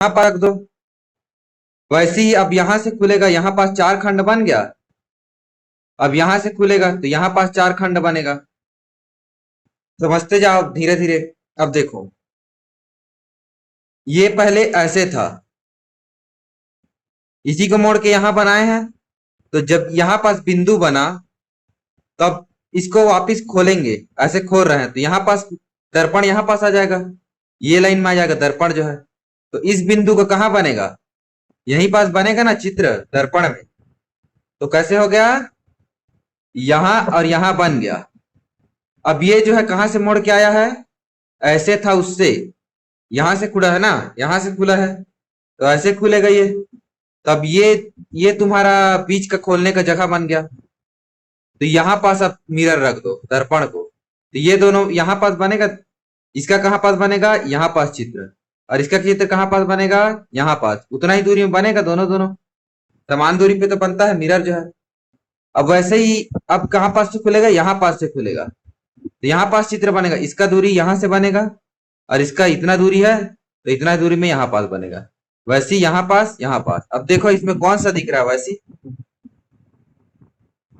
पर रख दो। वैसे ही अब यहां से खुलेगा, यहाँ पास चार खंड बन गया। अब यहां से खुलेगा तो यहाँ पास चार खंड बनेगा। समझते जाओ धीरे धीरे। अब देखो, ये पहले ऐसे था, इसी को मोड़ के यहां बनाए हैं। तो जब यहां पास बिंदु बना, तब इसको वापस खोलेंगे। ऐसे खोल रहे हैं तो यहाँ पास दर्पण यहाँ पास आ जाएगा, ये लाइन में आ जाएगा दर्पण जो है। तो इस बिंदु को कहाँ बनेगा, यहीं पास बनेगा ना चित्र दर्पण में। तो कैसे हो गया, यहां और यहां बन गया। अब ये जो है कहां से मोड़ के आया है, ऐसे था उससे, यहां से खुला है ना, यहां से खुला है तो ऐसे खुलेगा ये। तब ये तुम्हारा बीच का खोलने का जगह बन गया। तो यहां पास अब मिरर रख दो दर्पण को, तो ये दोनों यहां पास बनेगा। इसका कहां पास बनेगा, यहां पास चित्र, और इसका चित्र कहां पास बनेगा, यहां पास। उतना ही दूरी में बनेगा, दोनों दोनों समान दूरी पे तो बनता है मिरर जो है। अब वैसे ही अब कहां पास से खुलेगा, यहां पास से खुलेगा तो यहां पास चित्र बनेगा। इसका दूरी यहां से बनेगा और इसका इतना दूरी है तो इतना दूरी में यहां पास बनेगा। वैसे ही यहां पास यहां पास। अब देखो इसमें कौन सा दिख रहा है, वैसे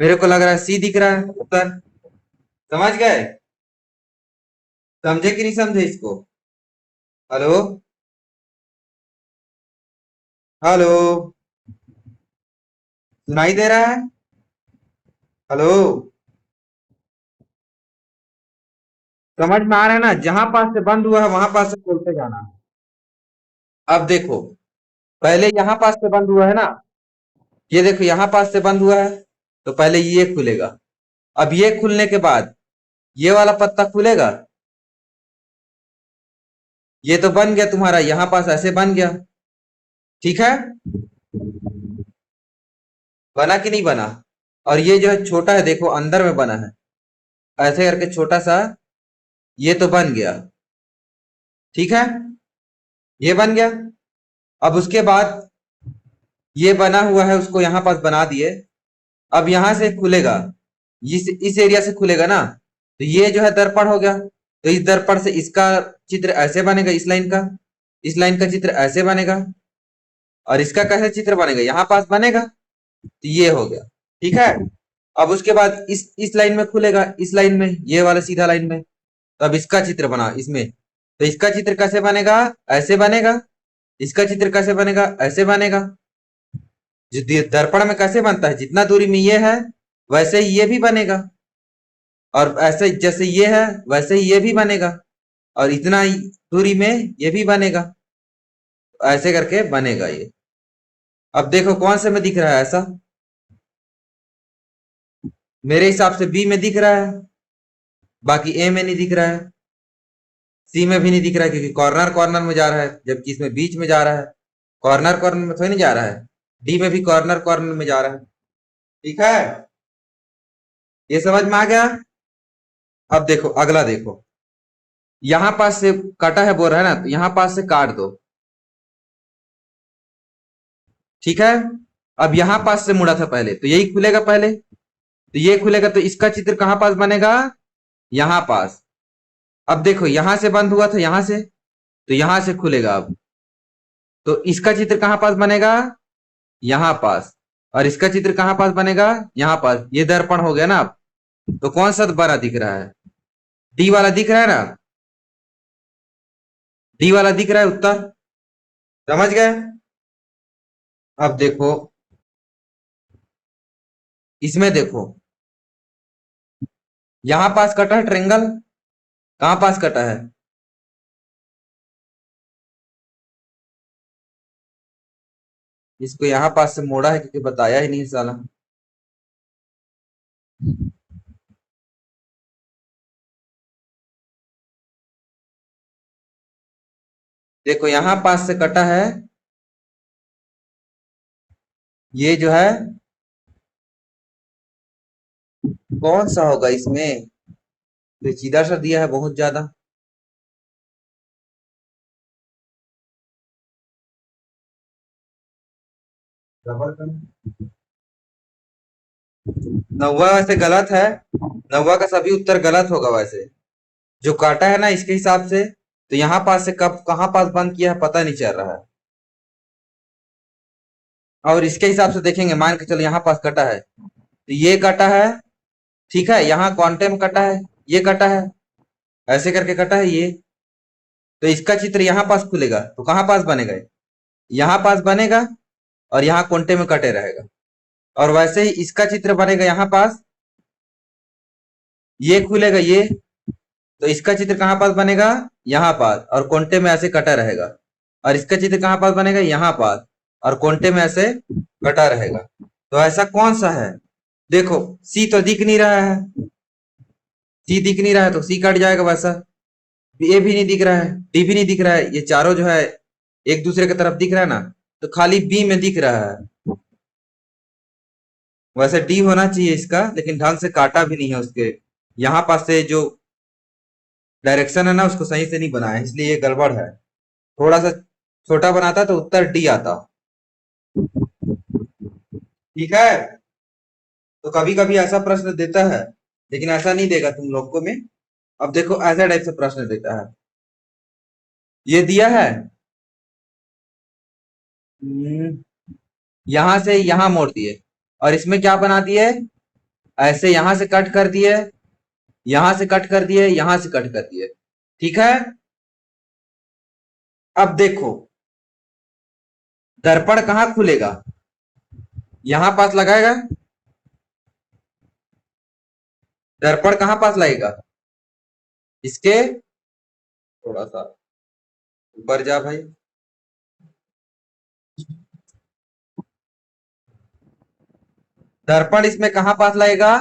मेरे को लग रहा है सी दिख रहा है उत्तर। समझ गए, समझे कि नहीं समझे इसको। हेलो हेलो, सुनाई दे रहा है, हेलो। समझ में आ रहा है ना, जहां पास से बंद हुआ है वहां पास से खोलते जाना है। अब देखो, पहले यहां पास से बंद हुआ है ना, ये देखो यहां पास से बंद हुआ है तो पहले ये खुलेगा। अब ये खुलने के बाद ये वाला पत्ता खुलेगा। ये तो बन गया तुम्हारा, यहां पास ऐसे बन गया, ठीक है, बना कि नहीं बना। और ये जो है छोटा है, देखो अंदर में बना है, ऐसे करके छोटा सा, ये तो बन गया, ठीक है, ये बन गया। अब उसके बाद ये बना हुआ है, उसको यहां पास बना दिए। अब यहां से खुलेगा, इस एरिया से खुलेगा ना, तो ये जो है दर्पण हो गया। तो इस दर्पण से इसका चित्र ऐसे बनेगा, इस लाइन का, इस लाइन का चित्र ऐसे बनेगा, और इसका कैसे चित्र बनेगा, यहां पास बनेगा। तो ये हो गया, ठीक है। अब उसके बाद इस लाइन में खुलेगा, इस लाइन में, ये वाला सीधा लाइन में। तो अब इसका चित्र बना इसमें, तो इसका चित्र कैसे बनेगा, ऐसे बनेगा। इसका चित्र कैसे बनेगा, ऐसे बनेगा। जो दर्पण में कैसे बनता है, जितना दूरी में ये है वैसे ही ये भी बनेगा, और ऐसे जैसे ये है वैसे ही ये भी बनेगा, और इतना ही दूरी में ये भी बनेगा। तो ऐसे करके बनेगा ये। अब देखो कौन से में दिख रहा है ऐसा, मेरे हिसाब से बी में दिख रहा है, बाकी ए में नहीं दिख रहा है, सी में भी नहीं दिख रहा है, क्योंकि कॉर्नर कॉर्नर में जा रहा है, जबकि इसमें बीच में जा रहा है। कॉर्नर कॉर्नर में थोड़ी नहीं जा रहा है, डी में भी कॉर्नर कॉर्नर में जा रहा है, ठीक है। ये समझ में आ गया। अब देखो अगला देखो, यहां पास से कटा है बोल रहा है ना, तो यहां पास से काट दो, ठीक है। अब यहां पास से मुड़ा था पहले, तो यही खुलेगा पहले, तो ये खुलेगा, तो इसका चित्र कहां पास बनेगा, यहां पास। अब देखो यहां से बंद हुआ था, यहां से, तो यहां से खुलेगा अब, तो इसका चित्र कहां पास बनेगा, यहां पास। और इसका चित्र कहां पास बनेगा, यहां पास। ये दर्पण हो गया ना अब। तो कौन सा बड़ा दिख रहा है, डी वाला दिख रहा है ना, डी वाला दिख रहा है उत्तर। समझ गए। अब देखो इसमें देखो, यहां पास कटा है ट्रेंगल, कहां पास कटा है, इसको यहां पास से मोड़ा है, क्योंकि बताया ही नहीं साला। देखो यहां पास से कटा है, ये जो है कौन सा होगा इसमें, पेचीदा सा दिया है बहुत ज्यादा। रबर का नौवा वैसे गलत है, नौवा का सभी उत्तर गलत होगा वैसे। जो काटा है ना इसके हिसाब से, तो यहाँ पास से कब कहाँ पास बंद किया है पता नहीं चल रहा है। और इसके हिसाब से देखेंगे, मान के चलो यहाँ पास कटा है तो ये कटा है, ठीक है, यहाँ क्वांटम कटा है, ये कटा है, ऐसे करके कटा है ये, तो इसका चित्र यहाँ पास खुलेगा तो कहाँ पास बनेगा, यहाँ पास बनेगा और यहाँ कोंटे में कटे रहेगा। और वैसे ही इसका चित्र बनेगा यहाँ पास, ये खुलेगा ये, तो इसका चित्र कहाँ पास बनेगा, यहाँ पास, और कोंटे में ऐसे कटा रहेगा। और इसका चित्र कहाँ पास बनेगा, यहाँ पास, और कोंटे में ऐसे कटा रहेगा। तो ऐसा कौन सा है, देखो सी तो दिख नहीं रहा है, सी दिख नहीं रहा है तो सी कट जाएगा वैसा, ए भी नहीं दिख रहा है, डी भी नहीं दिख रहा है, ये चारों जो है एक दूसरे की तरफ दिख रहा है ना, तो खाली बी में दिख रहा है। वैसे डी होना चाहिए इसका, लेकिन ढंग से काटा भी नहीं है, उसके यहाँ पास से जो डायरेक्शन है ना उसको सही से नहीं बनाया, इसलिए ये गड़बड़ है। थोड़ा सा छोटा बनाता तो उत्तर डी आता। ठीक है, तो कभी कभी ऐसा प्रश्न देता है, लेकिन ऐसा नहीं देगा तुम लोग को में। अब देखो ऐसा टाइप से प्रश्न देता है, ये दिया है यहां से यहां मोड़ दिए, और इसमें क्या बना दिए, ऐसे यहां से कट कर दिए, यहां से कट कर दिए, यहां से कट कर दिए, ठीक है। अब देखो दर्पण कहां खुलेगा, यहां पास लगाएगा, दर्पण कहां पास लगेगा, इसके थोड़ा सा ऊपर जा भाई, दर्पण इसमें कहां पास लगेगा,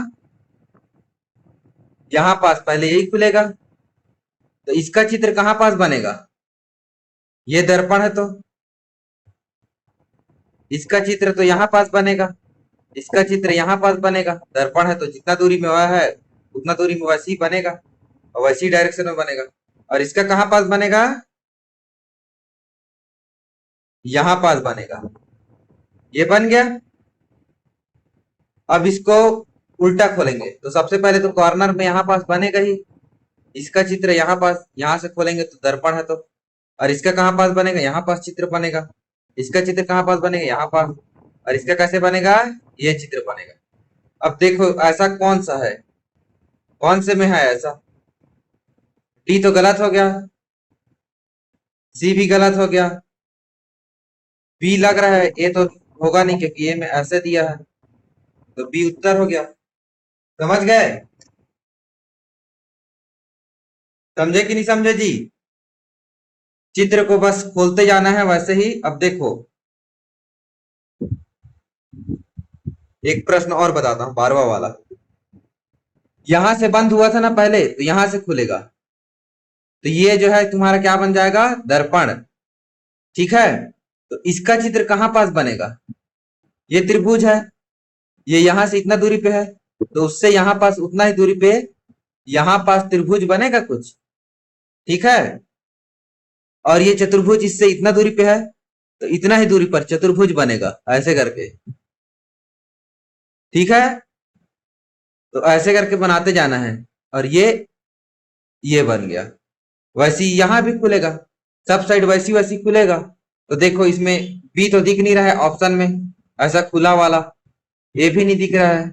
यहां पास, पहले यही खुलेगा, तो इसका चित्र कहां पास बनेगा, ये दर्पण है तो इसका चित्र तो यहां पास बनेगा, इसका चित्र यहां पास बनेगा, दर्पण है तो जितना दूरी में वह है उतना दूरी में वैसे ही बनेगा, और वैसी डायरेक्शन में बनेगा। और इसका कहां पास बनेगा, यहां पास बनेगा, ये बन गया। अब इसको उल्टा खोलेंगे तो सबसे पहले तो कॉर्नर में यहां पास बनेगा ही, इसका चित्र यहाँ पास, यहां से खोलेंगे तो दर्पण है तो, और इसका कहां पास बनेगा, यहाँ पास चित्र बनेगा, इसका चित्र कहां पास बनेगा, यहाँ पास, और इसका कैसे बनेगा, ये चित्र बनेगा। अब देखो ऐसा कौन सा है, कौन से में है ऐसा, डी तो गलत हो गया, सी भी गलत हो गया, बी लग रहा है, ए तो होगा नहीं क्योंकि ए में ऐसे दिया है, तो बी उत्तर हो गया। समझ गए, समझे कि नहीं समझे जी, चित्र को बस खोलते जाना है वैसे ही। अब देखो एक प्रश्न और बताता हूं, 12वां वाला, यहां से बंद हुआ था ना पहले, तो यहां से खुलेगा, तो ये जो है तुम्हारा क्या बन जाएगा, दर्पण, ठीक है। तो इसका चित्र कहां पास बनेगा, ये त्रिभुज है, ये यहां से इतना दूरी पे है, तो उससे यहां पास उतना ही दूरी पे यहां पास त्रिभुज बनेगा कुछ, ठीक है। और ये चतुर्भुज इससे इतना दूरी पे है, तो इतना ही दूरी पर चतुर्भुज बनेगा, ऐसे करके, ठीक है। तो ऐसे करके बनाते जाना है, और ये बन गया। वैसी यहां भी खुलेगा, सब साइड वैसी वैसी खुलेगा। तो देखो इसमें बी तो दिख नहीं रहा है ऑप्शन में, ऐसा खुला वाला, ए भी नहीं दिख रहा है,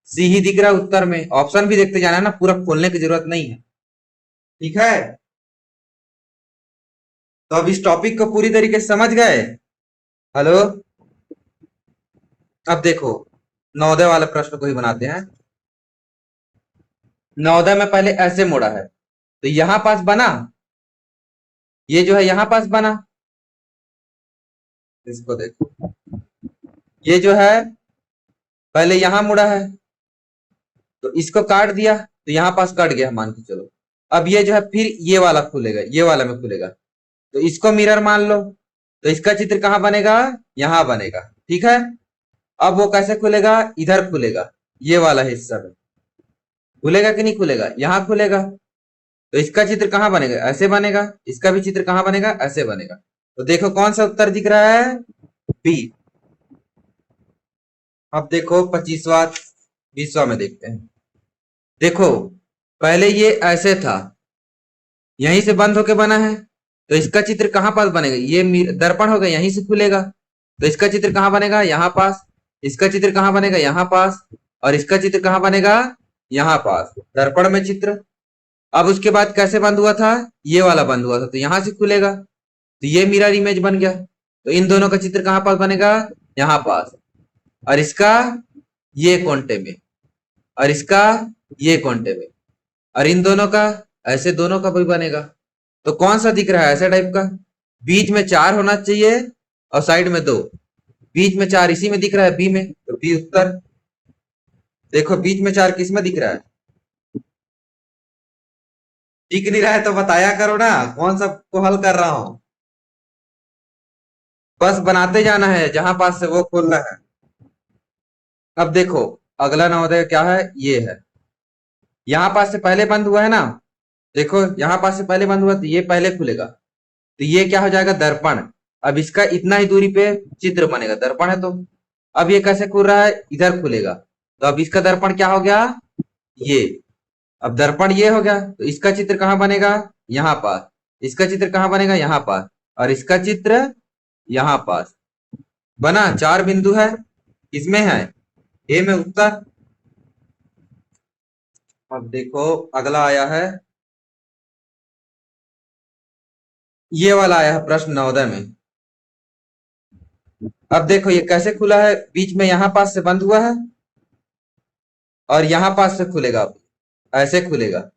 सी ही दिख रहा है उत्तर में। ऑप्शन भी देखते जाना है ना, पूरा खोलने की जरूरत नहीं है, ठीक है। तो अब इस टॉपिक को पूरी तरीके से समझ गए, हेलो। अब देखो नवोदय वाले प्रश्न को ही बनाते हैं। नवोदय में पहले ऐसे मोड़ा है, तो यहां पास बना, ये जो है यहां पास बना, इसको देखो, ये जो है पहले यहां मुड़ा है, तो इसको काट दिया तो यहां पास कट गया मान के चलो। अब ये जो है फिर ये वाला खुलेगा, ये वाला में खुलेगा, तो इसको मिरर मान लो, तो इसका चित्र कहां बनेगा, यहां बनेगा, ठीक है। अब वो कैसे खुलेगा, इधर खुलेगा, ये वाला हिस्सा में खुलेगा कि नहीं खुलेगा, यहां खुलेगा, तो इसका चित्र कहां बनेगा, ऐसे बनेगा, इसका भी चित्र कहां बनेगा, ऐसे बनेगा। तो देखो कौन सा उत्तर दिख रहा है, बी। अब देखो 25वां 20वां में देखते हैं। देखो पहले ये ऐसे था, यहीं से बंद होके बना है, तो इसका चित्र कहां पास बनेगा, ये दर्पण होगा, यहीं से खुलेगा, तो इसका चित्र कहाँ बनेगा? यहाँ पास। इसका चित्र कहाँ बनेगा? यहाँ पास। और इसका चित्र कहाँ बनेगा? यहाँ पास, दर्पण में चित्र। अब उसके बाद कैसे बंद हुआ था? ये वाला बंद हुआ था, तो यहां से खुलेगा, तो ये मिरर इमेज बन गया। तो इन दोनों का चित्र कहाँ पास बनेगा? यहाँ पास। और इसका ये कोंटे में, और इसका ये कोंटे में, और इन दोनों का ऐसे दोनों का भी बनेगा। तो कौन सा दिख रहा है ऐसे टाइप का? बीच में 4 होना चाहिए और साइड में 2। बीच में 4 इसी में दिख रहा है, बी में, तो बी उत्तर। देखो बीच में 4 किस में दिख रहा है? दिख नहीं रहा है तो बताया करो ना, कौन सा को हल कर रहा हूं। बस बनाते जाना है, जहां पास से वो खोलना है। अब देखो अगला नवोदय क्या है, ये है। यहां पास से पहले बंद हुआ है ना, देखो यहां पास से पहले बंद हुआ तो ये पहले खुलेगा, तो ये क्या हो जाएगा? दर्पण। अब इसका इतना ही दूरी पे चित्र बनेगा, दर्पण है तो। अब ये कैसे खुल रहा है? इधर खुलेगा, तो अब इसका दर्पण क्या हो गया? ये। अब दर्पण ये हो गया, तो इसका चित्र कहाँ बनेगा? यहाँ पास। इसका चित्र कहाँ बनेगा? यहाँ पास। और इसका चित्र यहाँ पास। बना, 4 बिंदु है। किसमें है? ए में उत्तर। अब देखो अगला आया है, ये वाला आया है प्रश्न नवोदय में। अब देखो ये कैसे खुला है, बीच में यहां पास से बंद हुआ है और यहां पास से खुलेगा। अब ऐसे खुलेगा,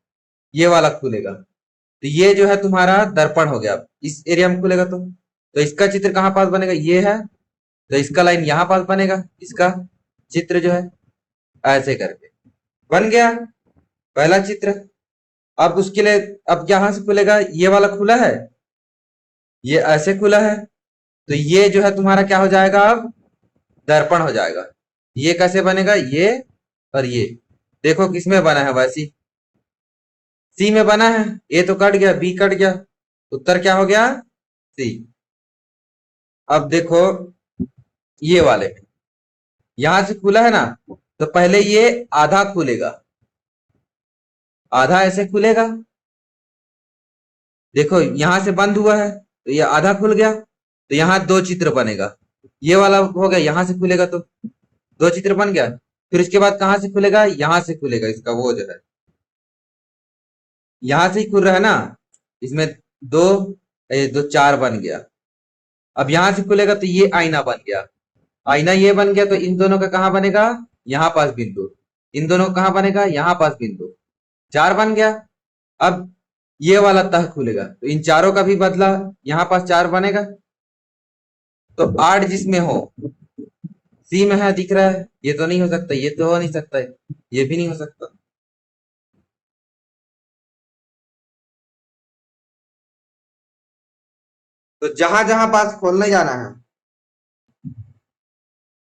ये वाला खुलेगा, तो ये जो है तुम्हारा दर्पण हो गया। अब इस एरिया में खुलेगा तो इसका चित्र कहां पास बनेगा? ये है, तो इसका लाइन यहां पास बनेगा, इसका चित्र जो है ऐसे करके बन गया पहला चित्र। अब उसके लिए अब यहां से खुलेगा, ये वाला खुला है, ये ऐसे खुला है, तो ये जो है तुम्हारा क्या हो जाएगा? अब दर्पण हो जाएगा। ये कैसे बनेगा? ये और ये। देखो किसमें बना है? वैसी सी में बना है। ए तो कट गया, बी कट गया, उत्तर क्या हो गया? सी। अब देखो ये वाले में, यहां से खुला है ना, तो पहले ये आधा खुलेगा, आधा ऐसे खुलेगा। देखो यहां से बंद हुआ है, तो ये आधा खुल गया, तो यहाँ 2 चित्र बनेगा। ये वाला हो गया, यहां से खुलेगा तो 2 चित्र बन गया। फिर इसके बाद कहां से खुलेगा? यहां से खुलेगा, इसका वो जो है यहां से ही खुल रहा है ना, इसमें 2 दो 4 बन गया। अब यहां से खुलेगा तो ये आईना बन गया, आईना ये बन गया, तो इन दोनों का कहां बनेगा? यहाँ पास बिंदु। इन दोनों का कहां बनेगा? यहाँ पास बिंदु। 4 बन गया। अब ये वाला तह खुलेगा, तो इन चारों का भी बदला, यहाँ पास 4 बनेगा। तो 8 जिसमें हो, सी में है दिख रहा है, ये तो नहीं हो सकता, ये तो हो नहीं सकता है, ये भी नहीं हो सकता। तो जहां जहां पास खोलने जाना है,